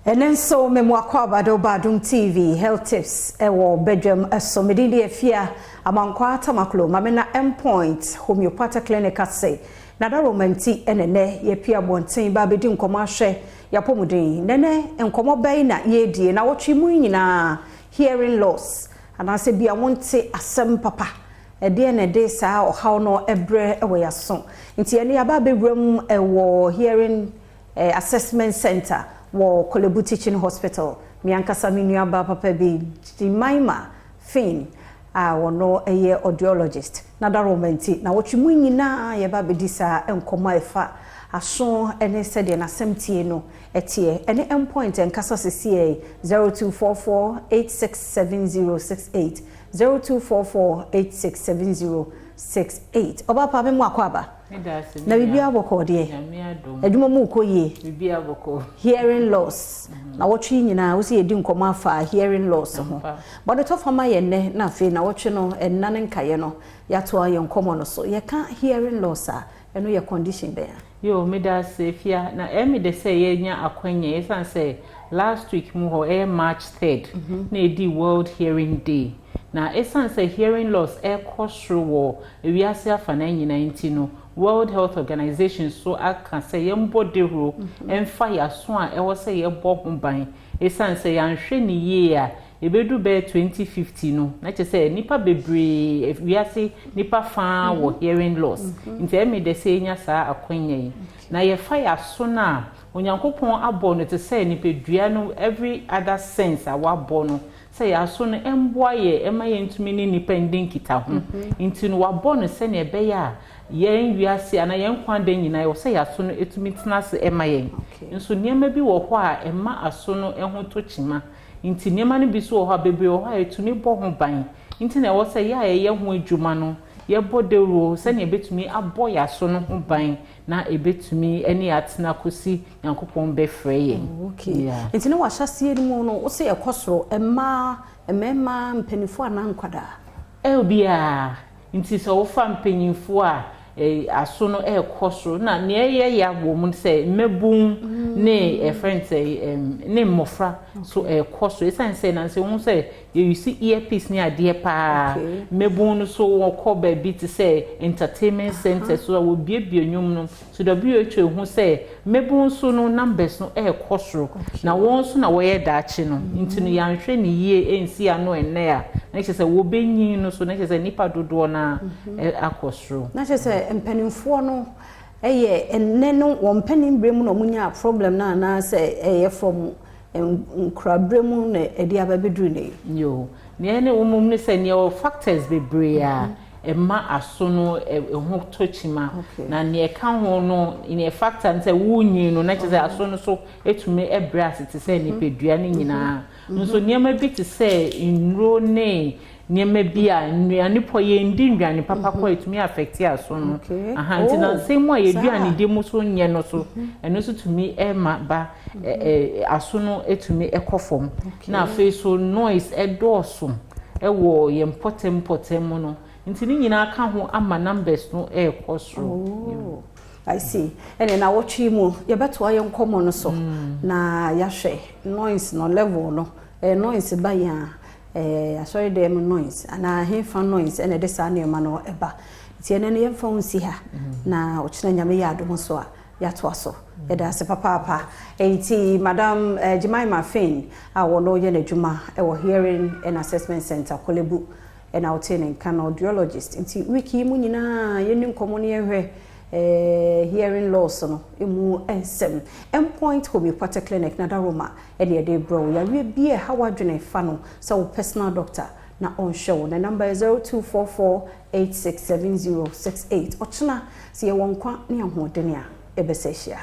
And then so memwakwa Badwam TV health tips ewo Badwam asomedidi afia amankwa tamaklo mamena endpoint homeopathic clinic say na da romanti enene ye pia bonten ba bedi nkomo ahwe yapomuden nene nkomo bai na yedie na wotwe mu nyina hearing loss anase bia wonte asem papa ede na de saa ohaw no ebre ewo yaso nti ene aba bewram ewo hearing assessment center wo Kolebu Teaching Hospital miankasa minuaba papa bi Jimaima Fin wono eye audiologist na da romanti na wotwe nyina ye ba bedisa enkomo efa aso ene sede na semtie no etie ene endpoint enkasa cca 0244867068 0244867068 oba pa me mu akwaba na bibia aboko de adwuma mu koye bibia aboko hearing loss na wotwe nyina wo se yedi nkomo afa hearing loss ho but to fama ye ne na fe na wotwe no enane nkaye no yato aye nkomo no so ye ka hearing loss a eno ye condition there yo medase fia na emi de say ye nya akwanye esan say last week mu ho March 3rd na edi World Hearing Day na esan say hearing loss kosro wo ewiase afa na nyina nti no World Health Organization so aka say yembode ro emfa yaso a ewo say ye bo ho ban esan say yanhwe ni ye a ebedu be 2050 no na che say nipa bebre wiase nipa fa wo hearing loss nti emi de say nya sa akwanye na ye fa yaso na onyankopon abo no te say nipa dua no every other sense a wa bo no say yaso no emboa ye ema ye ntumi ni nipa ndinkita ho nti no wa bo no se na ebe ya yen wiase ana yen kwande nyina yo say yaso no etumi tenase ema yen nso niema bi wo ho a ema aso no eho to chima nti niema no bi so wo ho bebre wo ho etumi bo ho ban nti na wo say ya ye ho adwuma no ye bodero se na ebetumi abo yaso no ho ban na ebetumi eni atena kosi yankopon be freye okay nti na wa hyase ni mu no wo say ekosoro emema mpanifo anankwada obia nti so wo fa mpanyinfo a aso no ekosoro na ne ye ya wo mu say mebun ne friend say ne mofra so ekosoro esan say na say won say you see earpiece ni ade pa mebun so wo ko ba bi ti say entertainment center so wo biebie nwum no so WHO hu say mebun so no numbers no ekosoro na won so na wo ye daachi no nti no yanhwe ni ye ensi ano enne a na che say wo benyin no so na che say nipa dodo na akosoro na che say empanimfo no enne no wo mpanim bremu no munya problem na say from nkrabremu na edi ababedru ne yo ne ne umum ne se ne factors bebre a ema aso no ho tochima na ne ka ho no in factor nse wunyi no na cheze aso no so etume ebra sete se ne pedua ne nyina nso niema bi te se nro ne niema bi a nnuane po ye ndi nnuane papa ko etumi affect aso no aha nti na se mo ye duane de mu so nye no so eno so tumi ema ba aso no etumi ekofom na afi so noise edoso ewo ye important no nti ni nyina aka ho ama numbers no ekosro I see ene na wotwe mu ye beto aye nkomo no so na yahwe noise no level no noise ba ya sorry dem noise ana hefa noise ene de sa ne ma no eba ti ene ne yemfa unsi ha na ochina nyame ya adom so a ya to aso eda se papa enti madam Jimaima Fin a wono ye na dwuma wo hearing and assessment center Kolebu and outing kan audiologist enti wiki mu nyina ye nim komo ne yehwe hearing loss no emu ensem endpoint homeopathic clinic na daroma e de bro ya we bie ha wadwene fa no so personal doctor na on show the number is 0244867068 ochina se ye wonkwa ne ahodene a ebesehia